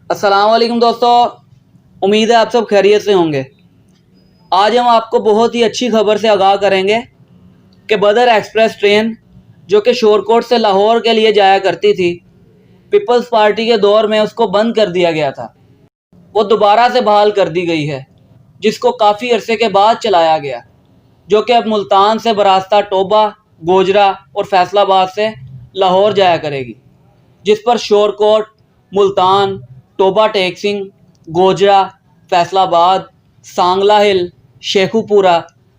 अस्सलाम वालेकुम दोस्तों, उम्मीद है आप सब खैरियत से होंगे। आज हम आपको बहुत ही अच्छी खबर से आगाह करेंगे कि बदर एक्सप्रेस ट्रेन जो कि शोरकोट से लाहौर के लिए जाया करती थी, पीपल्स पार्टी के दौर में उसको बंद कर दिया गया था। वो दोबारा से बहाल कर दी गई है, जिसको काफ़ी अरसे के बाद चलाया गया, जो कि अब मुल्तान से बरास्ता टोबा, गोजरा और फैसलाबाद से लाहौर जाया करेगी, जिस पर शोरकोट, मुल्तान, टोबा टेकसिंग, गोजरा, फैसलाबाद, सांगला हिल, शेखुपुरा,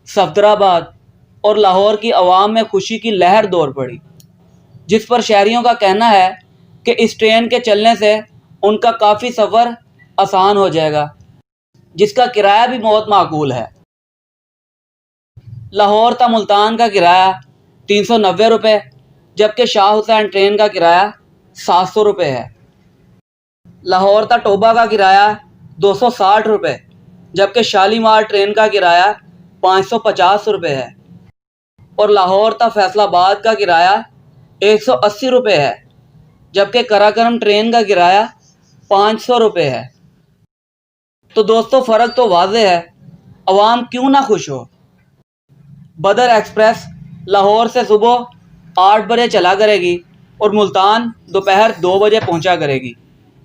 सफदराबाद और लाहौर की आवाम में खुशी की लहर दौड़ पड़ी, जिस पर शहरियों का कहना है कि इस ट्रेन के चलने से उनका काफ़ी सफ़र आसान हो जाएगा, जिसका किराया भी बहुत माकूल है। लाहौर ता मुल्तान का किराया 390 रुपये, जबकि शाह हुसैन ट्रेन का किराया 700 रुपये है। लाहौर ता टोबा का किराया 260 रुपये, जबकि शालीमार ट्रेन का किराया 550 रुपये है और लाहौर ता फैसलाबाद का किराया 180 रुपये है, जबकि कराकरम ट्रेन का किराया 500 रुपये है। तो दोस्तों, फ़र्क तो वाज़ेह है, अवाम क्यों ना खुश हो। बदर एक्सप्रेस लाहौर से सुबह 8 बजे चला करेगी और मुल्तान दोपहर 2 बजे पहुंचा करेगी,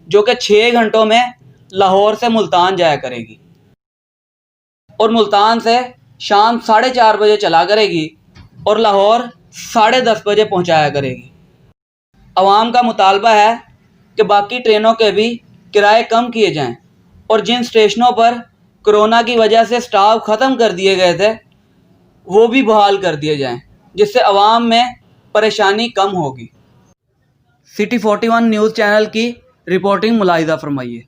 जो कि 6 घंटों में लाहौर से मुल्तान जाया करेगी और मुल्तान से शाम 4:30 बजे चला करेगी और लाहौर 10:30 बजे पहुंचाया करेगी। अवाम का मुतालबा है कि बाकी ट्रेनों के भी किराए कम किए जाएं और जिन स्टेशनों पर कोरोना की वजह से स्टाफ ख़त्म कर दिए गए थे, वो भी बहाल कर दिए जाएं, जिससे अवाम में परेशानी कम होगी। सिटी 41 न्यूज़ चैनल की रिपोर्टिंग मुलाहिजा फरमाइए।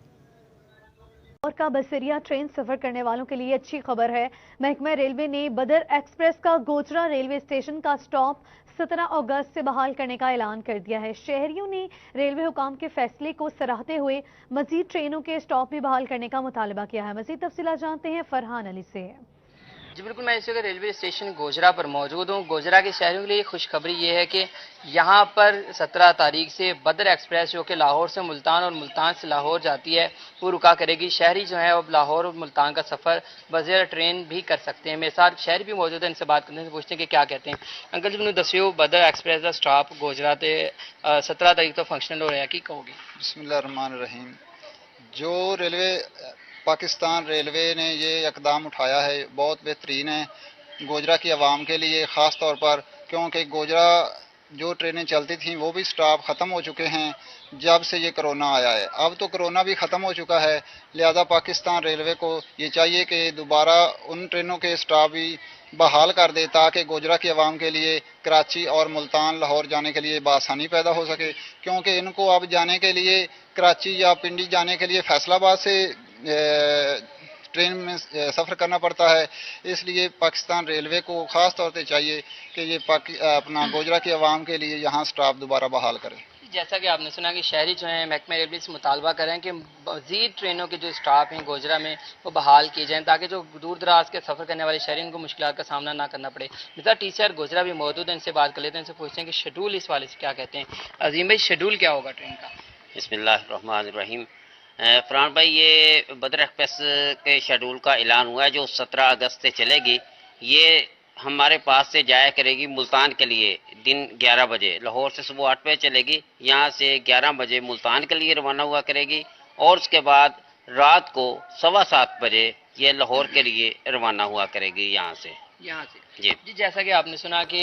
और का बसरिया ट्रेन सफर करने वालों के लिए अच्छी खबर है। महकमा रेलवे ने बदर एक्सप्रेस का गोजरा रेलवे स्टेशन का स्टॉप 17 अगस्त से बहाल करने का ऐलान कर दिया है। शहरियों ने रेलवे हुकाम के फैसले को सराहते हुए मजीद ट्रेनों के स्टॉप भी बहाल करने का मुतालबा किया है। मजीद तफसीलात जानते हैं फरहान अली से। जी बिल्कुल, मैं इस वक्त रेलवे स्टेशन गोजरा पर मौजूद हूँ। गोजरा के शहरियों के लिए खुशखबरी ये है कि यहाँ पर 17 तारीख से बदर एक्सप्रेस जो कि लाहौर से मुल्तान और मुल्तान से लाहौर जाती है, वो रुका करेगी। शहरी जो है अब लाहौर और मुल्तान का सफ़र बज़ेर ट्रेन भी कर सकते हैं। मेरे साथ शहरी भी मौजूद है, इनसे बात करने से पूछते हैं कि क्या कहते हैं। अंकल जी, मैंने दसियो बदर एक्सप्रेस का स्टॉप गोजरा से 17 तारीख तो फंक्शनल हो रहा है, की कहोगे? बिस्मिल्लाहिर्रहमानिर्रहीम। जो रेलवे पाकिस्तान रेलवे ने ये इकदाम उठाया है बहुत बेहतरीन है गोजरा की आवाम के लिए, ख़ास तौर पर क्योंकि गोजरा जो ट्रेनें चलती थीं वो भी स्टाफ ख़त्म हो चुके हैं जब से ये कोरोना आया है। अब तो कोरोना भी ख़त्म हो चुका है, लिहाजा पाकिस्तान रेलवे को ये चाहिए कि दोबारा उन ट्रेनों के स्टाफ भी बहाल कर दे ताकि गोजरा की आवाम के लिए कराची और मुल्तान लाहौर जाने के लिए बआसानी पैदा हो सके। क्योंकि इनको अब जाने के लिए कराची या पिंडी जाने के लिए फैसलाबाद से ट्रेन में सफ़र करना पड़ता है। इसलिए पाकिस्तान रेलवे को ख़ास तौर पे चाहिए कि ये अपना गोजरा की आवाम के लिए यहाँ स्टाफ दोबारा बहाल करें। जैसा कि आपने सुना कि शहरी जो हैं महकमा रेलवे से मुतालबा करें कि मज़ीद ट्रेनों के जो स्टाफ हैं गोजरा में वो बहाल किए जाएँ, ताकि जो दूर दराज के सफ़र करने वाले शहरी उनको मुश्किल का सामना ना करना पड़े। मिसाल टीचर गोजरा भी मौजूद है, इनसे बात कर लेते हैं, इनसे पूछते हैं कि शेड्यूल इस वाले से क्या कहते हैं। अजीम भाई, शेड्यूल क्या होगा ट्रेन का? बिस्मिल्लाहिर्रहमानिर्रहीम। फरहान भाई, ये बदर एक्सप्रेस के शेड्यूल का ऐलान हुआ है जो 17 अगस्त से चलेगी। ये हमारे पास से जाया करेगी मुल्तान के लिए दिन 11 बजे, लाहौर से सुबह 8 बजे चलेगी, यहाँ से 11 बजे मुल्तान के लिए रवाना हुआ करेगी और उसके बाद रात को 7:15 बजे ये लाहौर के लिए रवाना हुआ करेगी यहाँ से। जी, जैसा कि आपने सुना कि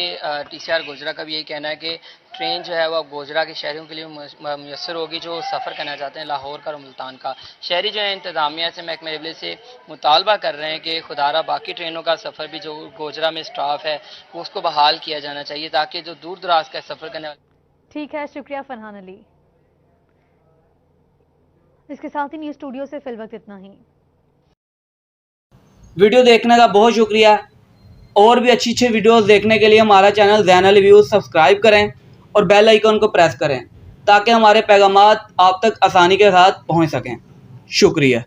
टीसीआर गोजरा का भी यही कहना है कि ट्रेन जो है वो गोजरा के शहरियों के लिए मुयसर होगी जो सफ़र करना चाहते हैं लाहौर का और मुल्तान का। शहरी जो है इंतज़ामिया से महकमा रेलवे से मुतालबा कर रहे हैं कि खुदारा बाकी ट्रेनों का सफ़र भी जो गोजरा में स्टाफ है वो उसको बहाल किया जाना चाहिए, ताकि जो दूर दराज का सफ़र करने वाले। ठीक है, शुक्रिया फरहान अली। इसके साथ ही न्यूज़ स्टूडियो से फिल वक्त इतना ही। वीडियो देखने का बहुत शुक्रिया। और भी अच्छी अच्छी वीडियोस देखने के लिए हमारा चैनल ज़ैन अली व्यूज़ सब्सक्राइब करें और बेल आइकन को प्रेस करें ताकि हमारे पैगामात आप तक आसानी के साथ पहुंच सकें। शुक्रिया।